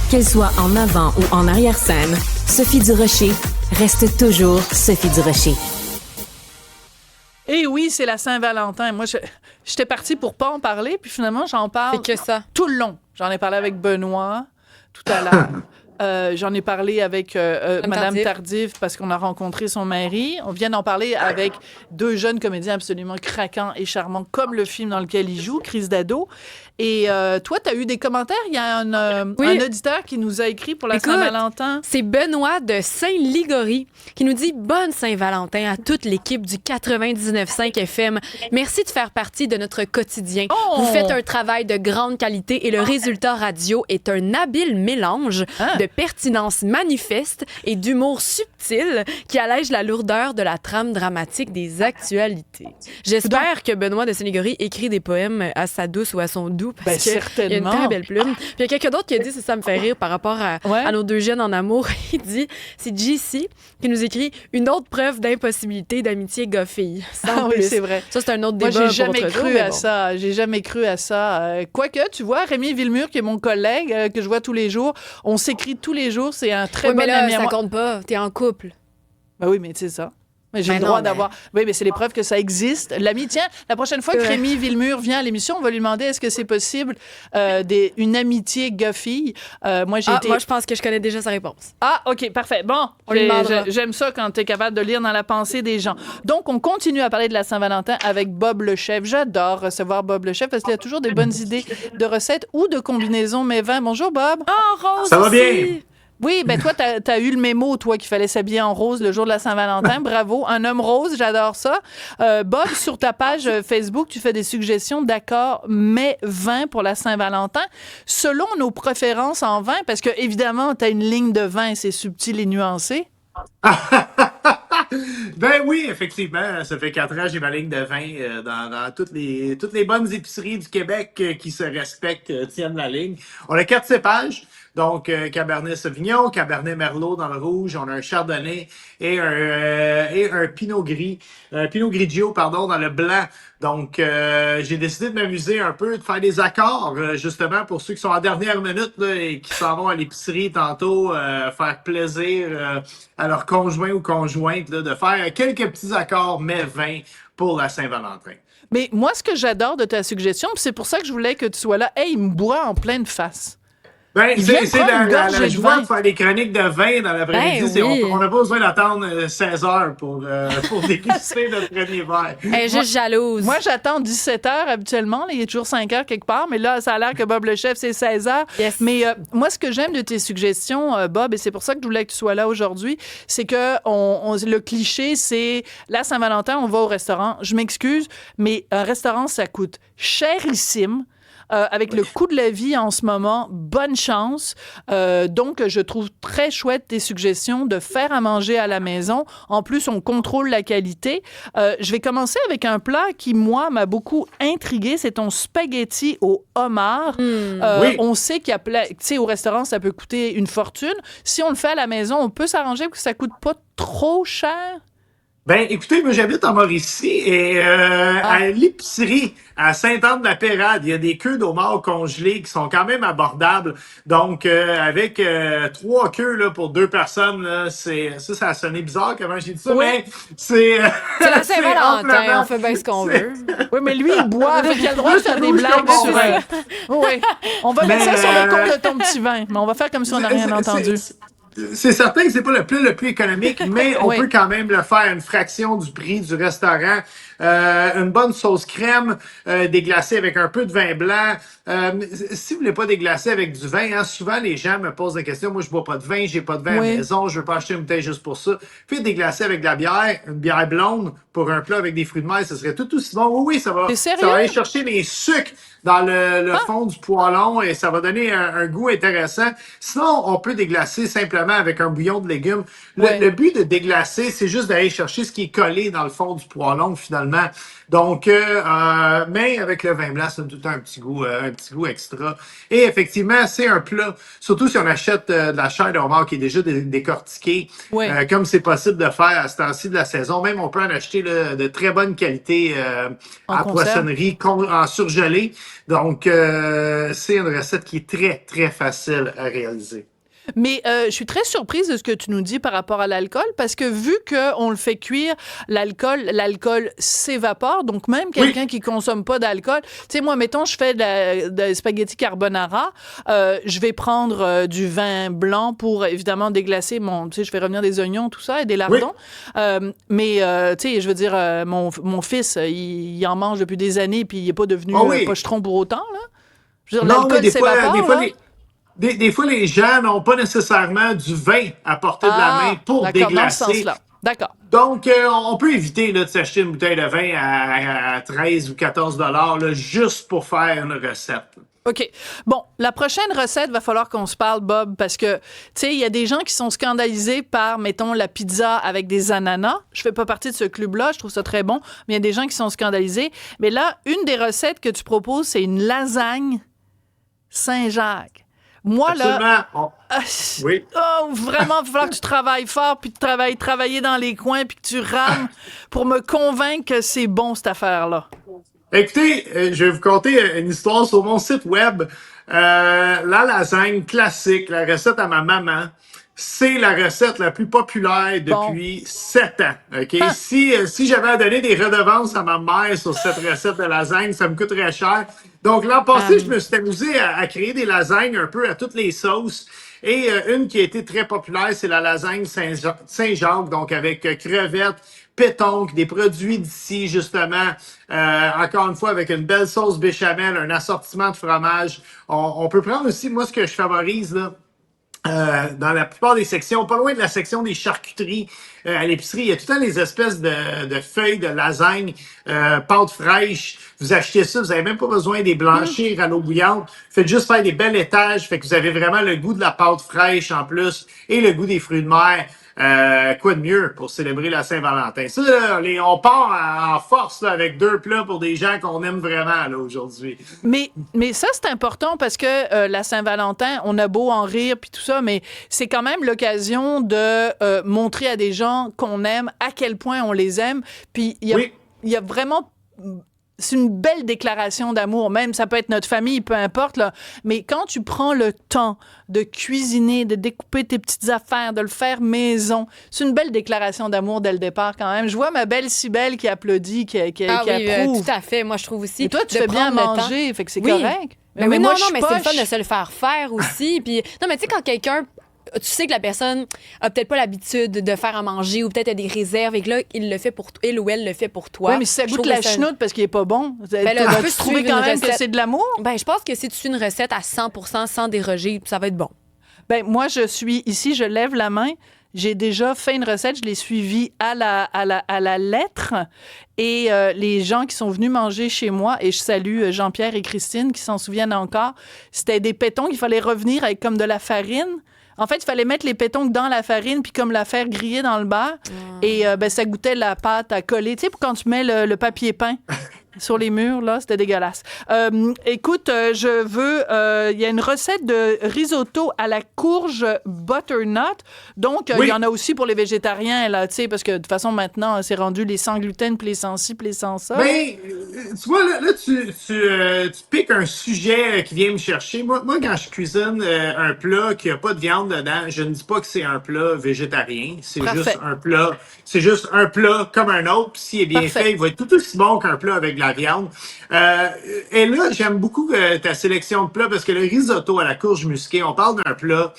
Qu'elle soit en avant ou en arrière-scène, Sophie Durocher reste toujours Sophie Durocher. Et oui, c'est la Saint-Valentin. Moi, j'étais partie pour pas en parler, puis finalement, j'en parle C'est que ça. tout le long. J'en ai parlé avec Benoît tout à l'heure. J'en ai parlé avec Madame Tardif parce qu'on a rencontré son mari. On vient d'en parler avec deux jeunes comédiens absolument craquants et charmants, comme le film dans lequel il joue, Crise d'ado. Et toi, tu as eu des commentaires. Il y a un auditeur qui nous a écrit pour la Saint-Valentin. C'est Benoît de Saint-Ligory qui nous dit « Bonne Saint-Valentin à toute l'équipe du 99.5 FM. Merci de faire partie de notre quotidien. Vous faites un travail de grande qualité et le résultat radio est un habile mélange de pertinence manifeste et d'humour subtil qui allège la lourdeur de la trame dramatique des actualités. » J'espère que Benoît de Saint-Ligory écrit des poèmes à sa douce ou à son doux parce qu'il y a une très belle plume. Puis il y a quelqu'un d'autre qui a dit, ça me fait rire par rapport à nos deux jeunes en amour, il dit, c'est JC qui nous écrit « Une autre preuve d'impossibilité d'amitié gars-fille. » Oui, c'est vrai. Ça, c'est un autre débat. Moi, j'ai jamais cru à ça. J'ai jamais cru à ça. Quoique, tu vois, Rémi Villemur, qui est mon collègue, que je vois tous les jours, on s'écrit tous les jours. C'est un très bon mais là, ami à ça moi. compte pas. T'es en couple. Ben oui, mais c'est ça. Mais j'ai le droit d'avoir... Oui, mais c'est les preuves que ça existe. L'ami, tiens, la prochaine fois que Rémi Villemur vient à l'émission, on va lui demander est-ce que c'est possible une amitié gars-fille. Moi, je pense que je connais déjà sa réponse. Ah, OK, parfait. Bon, j'aime ça quand tu es capable de lire dans la pensée des gens. Donc, on continue à parler de la Saint-Valentin avec Bob le chef. J'adore recevoir Bob le chef parce qu'il a toujours des bonnes idées de recettes ou de combinaisons mets vins. Bonjour, Bob. Rose ça va aussi. bien? Oui, ben toi, t'as eu le mémo, toi, qu'il fallait s'habiller en rose le jour de la Saint-Valentin. Bravo. Un homme rose, j'adore ça. Bob, sur ta page Facebook, tu fais des suggestions d'accords mets vin pour la Saint-Valentin selon nos préférences en vin, parce que, évidemment, t'as une ligne de vin, c'est subtil et nuancé. Ben oui, effectivement, ça fait 4 ans que j'ai ma ligne de vin dans toutes les bonnes épiceries du Québec qui se respectent, tiennent la ligne. On a 4 cépages, donc Cabernet Sauvignon, Cabernet Merlot dans le rouge, on a un Chardonnay et un Pinot Gris, Pinot Grigio, pardon, dans le blanc. Donc, j'ai décidé de m'amuser un peu, de faire des accords, justement, pour ceux qui sont en dernière minute là, et qui s'en vont à l'épicerie tantôt, faire plaisir à leur conjoint ou conjointe, là, de faire quelques petits accords mais vins pour la Saint-Valentin. Mais moi, ce que j'adore de ta suggestion, puis c'est pour ça que je voulais que tu sois là, il me boit en pleine face. Ben, c'est la joie de faire des chroniques de vin dans l'après-midi. On n'a pas besoin d'attendre 16 heures pour déguster notre premier verre. Elle est juste jalouse. Moi, j'attends 17 heures habituellement. Là, il est toujours 5 heures quelque part, mais là, ça a l'air que Bob le chef, c'est 16 heures. Yes. Mais moi, ce que j'aime de tes suggestions, Bob, et c'est pour ça que je voulais que tu sois là aujourd'hui, c'est que le cliché, c'est la Saint-Valentin, on va au restaurant. Je m'excuse, mais un restaurant, ça coûte chérissime. Avec le coût de la vie en ce moment, bonne chance. Donc, je trouve très chouette tes suggestions de faire à manger à la maison. En plus, on contrôle la qualité. Je vais commencer avec un plat qui, moi, m'a beaucoup intrigué. C'est ton spaghetti au homard. Oui. On sait qu'il y a tu sais, au restaurant, ça peut coûter une fortune. Si on le fait à la maison, on peut s'arranger pour que ça coûte pas trop cher. Ben, écoutez, moi, j'habite en Mauricie et à l'épicerie, à Sainte-Anne-de-la-Pérade, il y a des queues d'homards congelés qui sont quand même abordables. Donc, avec 3 queues là, pour 2 personnes, là, ça a sonné bizarre comment j'ai dit ça, mais c'est... c'est la Saint-Valentin, on fait bien ce qu'on veut. Oui, mais lui, il boit, donc il a le droit de faire des blagues sur Oui, on va mettre ça sur le compte de ton petit vin, mais on va faire comme si on n'a rien entendu. C'est certain que c'est pas le plus économique, mais on peut quand même le faire à une fraction du prix du restaurant. Une bonne sauce crème, déglacée avec un peu de vin blanc. Si vous voulez pas déglacer avec du vin, hein, souvent les gens me posent des questions. Moi, je bois pas de vin, j'ai pas de vin à la maison, je veux pas acheter une bouteille juste pour ça. Puis déglacer avec de la bière, une bière blonde pour un plat avec des fruits de mer, ce serait tout aussi bon. Oui, ça va aller chercher les sucres dans le fond du poêlon et ça va donner un goût intéressant. Sinon, on peut déglacer simplement avec un bouillon de légumes. Le but de déglacer, c'est juste d'aller chercher ce qui est collé dans le fond du poêlon, finalement. finalement. Donc, mais avec le vin blanc, ça donne tout le temps un petit goût extra. Et effectivement, c'est un plat, surtout si on achète de la chair de homard qui est déjà décortiquée, Oui. comme c'est possible de faire à ce temps-ci de la saison. Même on peut en acheter là, de très bonne qualité En à conserve. poissonnerie, en surgelé. Donc, c'est une recette qui est très, très facile à réaliser. Mais je suis très surprise de ce que tu nous dis par rapport à l'alcool, parce que vu qu'on le fait cuire, l'alcool s'évapore. Donc, même quelqu'un qui consomme pas d'alcool, tu sais, moi, mettons, je fais de spaghetti carbonara, je vais prendre du vin blanc pour, évidemment, déglacer mon... Tu sais, je fais revenir des oignons, tout ça, et des lardons. Mais, tu sais, je veux dire, mon fils, il en mange depuis des années, puis il est pas devenu pochetron pour autant, là. Je veux dire, l'alcool s'évapore, là. Des fois, les gens n'ont pas nécessairement du vin à portée de la main pour déglacer. Dans ce sens-là. D'accord. Donc, on peut éviter là, de s'acheter une bouteille de vin à 13 ou 14 $ là, juste pour faire une recette. OK. Bon, la prochaine recette, va falloir qu'on se parle, Bob, parce que, tu sais, il y a des gens qui sont scandalisés par, mettons, la pizza avec des ananas. Je fais pas partie de ce club-là, je trouve ça très bon, mais il y a des gens qui sont scandalisés. Mais là, une des recettes que tu proposes, c'est une lasagne Saint-Jacques. Moi, absolument. là... Oui. Vraiment, il va falloir que tu travailles fort, puis travailler dans les coins, puis que tu rames pour me convaincre que c'est bon, cette affaire-là. Écoutez, je vais vous conter une histoire sur mon site web. La lasagne classique, la recette à ma maman, c'est la recette la plus populaire depuis 7 ans. OK? Si j'avais à donner des redevances à ma mère sur cette recette de lasagne, ça me coûterait cher. Donc, l'an passé, je me suis amusé à créer des lasagnes un peu à toutes les sauces. Et une qui a été très populaire, c'est la lasagne Saint-Jacques, donc avec crevettes, pétonque, des produits d'ici, justement, encore une fois, avec une belle sauce béchamel, un assortiment de fromage. On peut prendre aussi, moi, ce que je favorise, là, dans la plupart des sections, pas loin de la section des charcuteries à l'épicerie, il y a tout le temps les espèces de feuilles de lasagne, pâte fraîche. Vous achetez ça, vous n'avez même pas besoin des blanchir à l'eau bouillante. Faites juste faire des bels étages, fait que vous avez vraiment le goût de la pâte fraîche en plus et le goût des fruits de mer. Quoi de mieux pour célébrer la Saint-Valentin? Ça, là, on part en force là, avec 2 plats pour des gens qu'on aime vraiment là, aujourd'hui. Mais ça, c'est important parce que la Saint-Valentin, on a beau en rire puis tout ça, mais c'est quand même l'occasion de montrer à des gens qu'on aime, à quel point on les aime. Puis il y a vraiment... C'est une belle déclaration d'amour, même ça peut être notre famille, peu importe, là. Mais quand tu prends le temps de cuisiner, de découper tes petites affaires, de le faire maison, c'est une belle déclaration d'amour dès le départ quand même. Je vois ma belle Cybèle qui applaudit, qui approuve. Tout à fait, moi je trouve aussi. Et toi, tu fais bien manger, fait que c'est correct. Mais moi, mais c'est le fun de se le faire aussi. Puis, non, mais tu sais, quand quelqu'un... Tu sais que la personne a peut-être pas l'habitude de faire à manger ou peut-être a des réserves et que là, il ou elle le fait pour toi. Oui, mais si ça goûte la chenoute parce qu'il est pas bon, tu peux trouver quand même que c'est de l'amour? Ben, je pense que si tu suis une recette à 100% sans déroger, ça va être bon. Ben, moi, je lève la main. J'ai déjà fait une recette, je l'ai suivie à la lettre. Et les gens qui sont venus manger chez moi, et je salue Jean-Pierre et Christine qui s'en souviennent encore, c'était des pétons qu'il fallait revenir avec comme de la farine. En fait, il fallait mettre les pétons dans la farine puis comme la faire griller dans le beurre. Et ça goûtait la pâte à coller. Tu sais, quand tu mets le papier peint sur les murs, là, c'était dégueulasse. Écoute, il y a une recette de risotto à la courge butternut. Donc, il y en a aussi pour les végétariens, là, tu sais, parce que de toute façon, maintenant, c'est rendu les sans gluten puis les sans ci puis les sans ça. Mais, tu vois, là tu piques un sujet qui vient me chercher. Moi, quand je cuisine un plat qui a pas de viande dedans, je ne dis pas que c'est un plat végétarien. C'est juste un plat comme un autre. Puis s'il est bien fait, il va être tout aussi bon qu'un plat avec de la viande. Et là, j'aime beaucoup ta sélection de plats parce que le risotto à la courge musquée, on parle d'un plat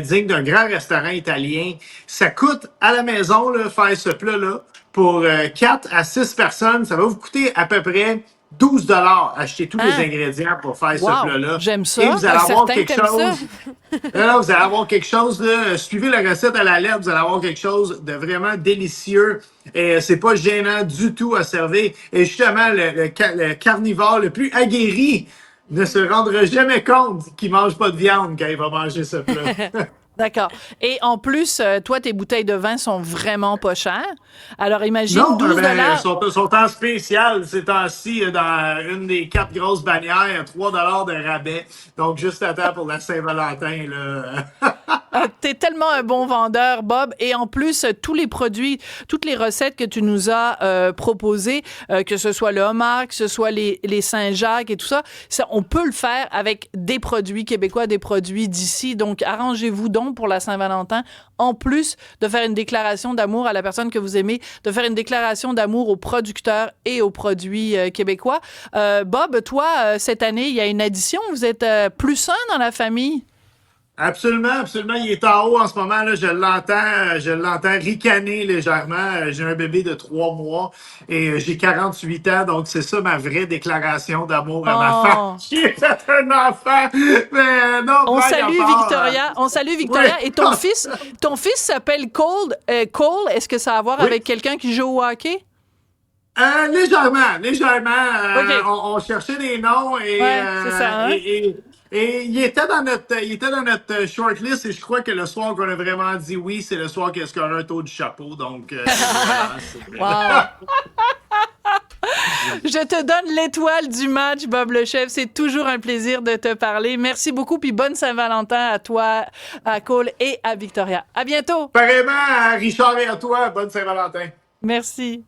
digne d'un grand restaurant italien. Ça coûte à la maison, là, faire ce plat-là. Pour 4 à 6 personnes, ça va vous coûter à peu près 12 $ acheter tous les ingrédients pour faire ce plat-là. J'aime ça. Et vous allez avoir quelque chose. Non, vous allez avoir quelque chose là. Suivez la recette à la lettre, vous allez avoir quelque chose de vraiment délicieux. Et c'est pas gênant du tout à servir. Et justement, le carnivore le plus aguerri ne se rendra jamais compte qu'il mange pas de viande quand il va manger ce plat. D'accord. Et en plus, toi, tes bouteilles de vin sont vraiment pas chères. Alors, imagine Non, 12 ben, sont en spécial ces temps-ci dans une des 4 grosses bannières, 3 de rabais. Donc, juste à temps pour la Saint-Valentin, là. T'es tellement un bon vendeur, Bob. Et en plus, tous les produits, toutes les recettes que tu nous as proposées, que ce soit le homard, que ce soit les Saint-Jacques et tout ça, on peut le faire avec des produits québécois, des produits d'ici. Donc, arrangez-vous donc pour la Saint-Valentin, en plus de faire une déclaration d'amour à la personne que vous aimez, de faire une déclaration d'amour aux producteurs et aux produits québécois. Bob, toi, cette année, il y a une addition. Vous êtes plus un dans la famille? Absolument, absolument. Il est en haut en ce moment. Là, je l'entends ricaner légèrement. J'ai un bébé de 3 mois et j'ai 48 ans. Donc, c'est ça ma vraie déclaration d'amour à ma femme. J'ai fait un enfant. Mais non, on salue Victoria. On salue Victoria. Oui. Et ton fils s'appelle Cole. Cole, est-ce que ça a à voir avec quelqu'un qui joue au hockey? Légèrement. Okay. On cherchait des noms et, c'est ça, hein? et il était dans notre shortlist et je crois que le soir qu'on a vraiment dit oui, c'est le soir qu'il a scoré un taux du chapeau. Donc, voilà, Je te donne l'étoile du match, Bob le chef. C'est toujours un plaisir de te parler. Merci beaucoup, puis bonne Saint-Valentin à toi, à Cole et à Victoria. À bientôt. Pareillement à Richard et à toi, bonne Saint-Valentin. Merci.